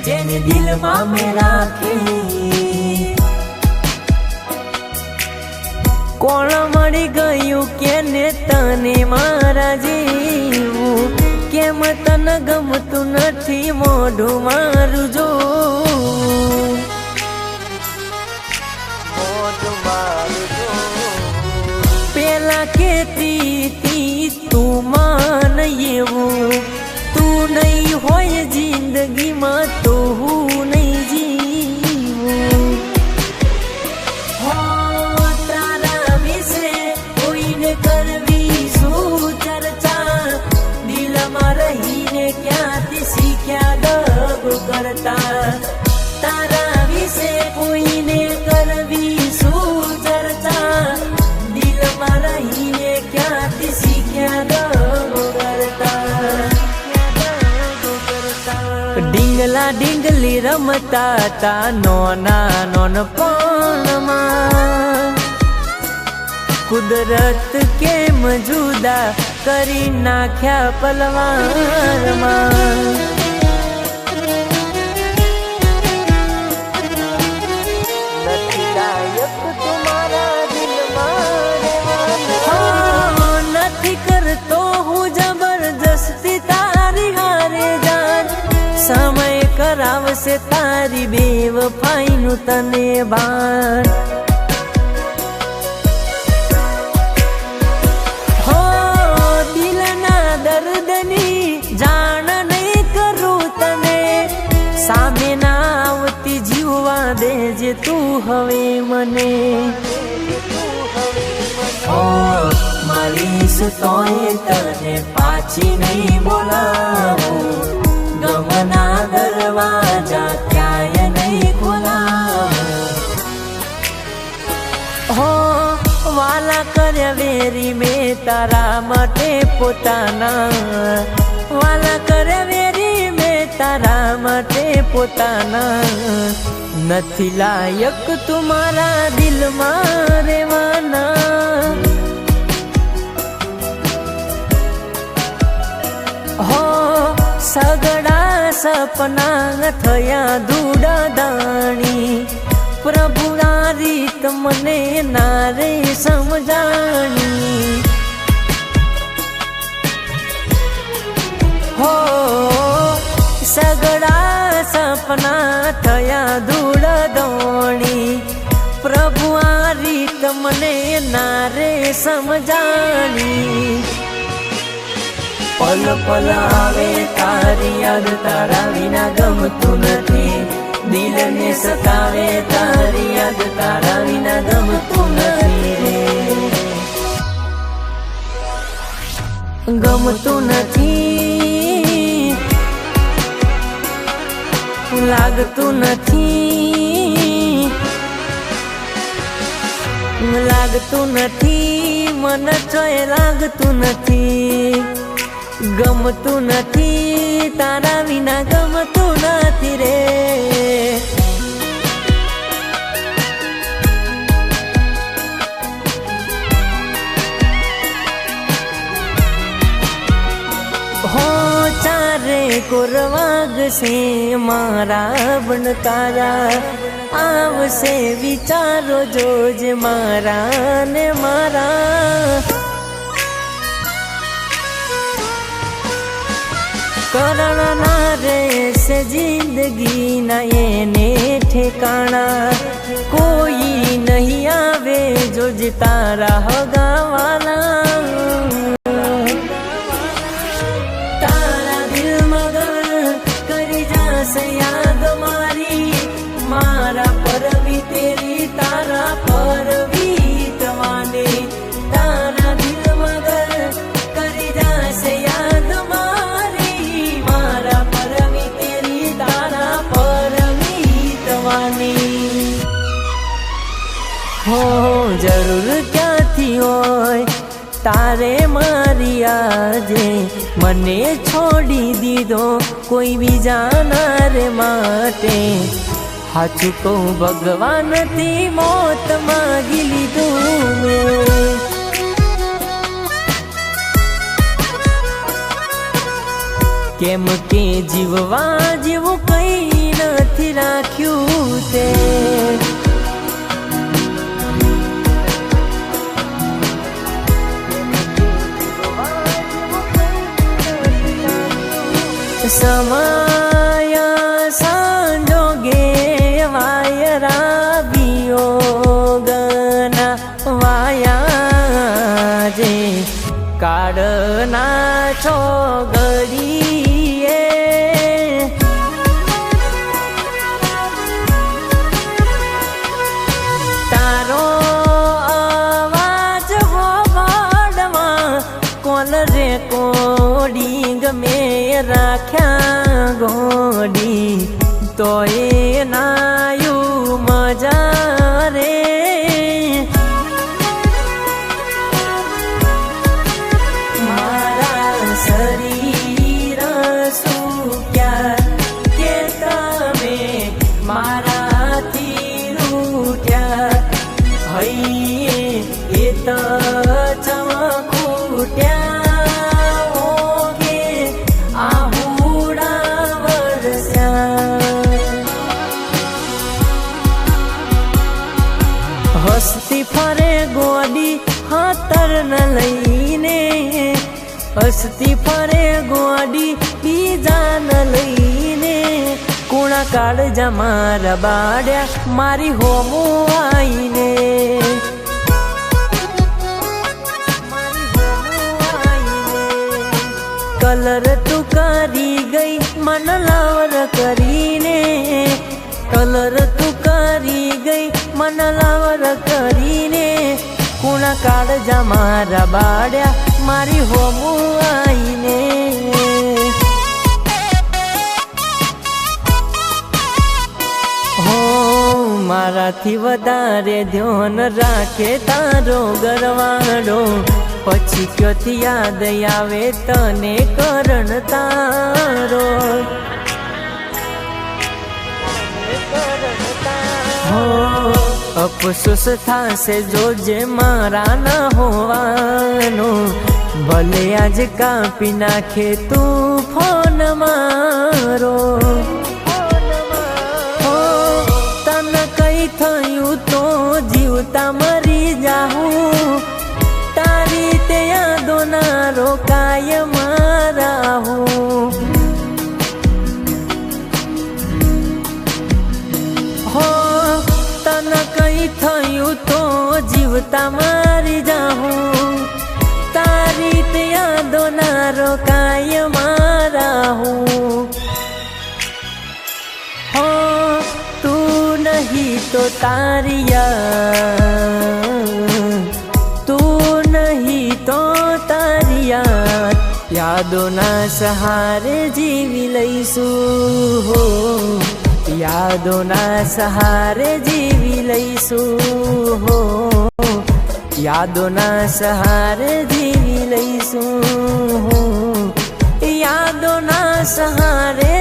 जेने दिल में राखी कोण मळी गयुं के ने तने मारा जीवू केम तने गमतुं नथी मोढुं मारुं जो पेला केती ती तू मान एवुं तू नहीं होय जिंदगी में तो हूँ नहीं जीवूं हो तारा विषे कोईने करवी शू चर्चा दिल में रहीने क्यांथी शीख्या दग करता तारा विषे कोईने करवी शू चर्चा दिल में रहीने क्यांथी शीख्या दग करता ડીંગલા ડીંગલી રમતા તા નોના નોનપણમાં કુદરત કેમ જુદા કરી નાખ્યા પલવારમાં નથી લાયક તમારા દિલમાં નથી કરતો હું જબરજસ્તી તારી હારે જાન समय करावसे तारी बेवफाईनु तने भान हो दिलना दर्दनी जाण नहीं करूं तने सामे ना आवती जीववा देजे तू हवे मने हो मारीश तोय तने पाछी नहीं बोलावूं गमना दरवाजा क्याय नहीं खोला हो वाला कर्या वेरी में तारा मटे पोताना वाला कर्या वेरी में तारा मटे पोताना नथी लायक तुम्हारा दिल में रेवाना हो सगड़ा सपना थया धूड़ा दाणी प्रभु रीत मने नारे समझाणी हो सगड़ा सपना थया धूड़ा दाणी प्रभु रीत मने नारे समझाणी पल पल आवे तारी याद तारा विना गमतुं नथी दिल ने सतावे तारी याद तारा विना गमतुं नथी रे गमतुं नथी लागतुं नथी लागतुं नथी मन चोय लागतुं नथी गमतुं नथी तारा विना गमतुं नथी रे हो चारे कोरवाग से मारा बनकारा आवसे विचारो जोज मारा ने मारा करण ना रे से जिंदगी ना एने ठेकाना कोई नहीं आवे जो तारा होगा वाला तारा दिल मगर करी जा से याद मारी मारा पर भी तेरी तारा पर भी तवाने तारा दिल मगर करी जा से याद हो जरूर क्या थी होय तारे मारी आजे मने छोड़ी दीदो कोई भी जाना रे माटे हाचू को भगवान थी मौत मांगी लीधू કેમ કે જીવવા જેવું કઈ નથી રાખ્યું તે સમય સંજોગે વાયરા વિયોગના વાયા જે કાળના છો ઘડીએ તારો અવાજ હોવાડવા કોલ રે કોડિંગ મેં રાખ્યા ગોડી તો એ નાયું મજા રે શરીર સુક્યા કે તમે મારાથી રૂઠ્યા હૈયે એ તો ચમકૂટ્યા ઓકે આહુડા વરસ્યા હસતી ફરે ગોડી હાતર ન લઈને હસતી ફરે ગોડી બીજાન લઈને કુણા કાળજા મારા બાડ્યા મારી હોમો આઈને કલર તું કરી ગઈ મન લાવર કરીને કલર તું કરી ગઈ મન લાવર કરીને કુણા કાળજા મારા બાડ્યા મારી હોમો આઈને હો મારાથી વધારે ધ્યાન રાખે તારો ગરવાડો પછી ક્યોથી યાદ આવે તને કરણ તારો હો અફસોસ થાશે જોજે મારા ના હોવાનો ભલે આજ કાપી નાખે તું ફોન મારો તને કઈ થયું તો જીવતા મરી જાઉં તારી તે યાદો ના રોકાય મારા હું હો તને કઈ થયું તો જીવતા મરી જાઉં તારી તે યાદો ના રોકાય મારા હું હો તું નહીં તો તારી તું નહીં તો તારી યાદોના સહારે જીવી લઈશું હો યાદોના સહારે જીવી લઈશું હો યાદોના સહારે જીવી લઈશું હો યાદોના સહારે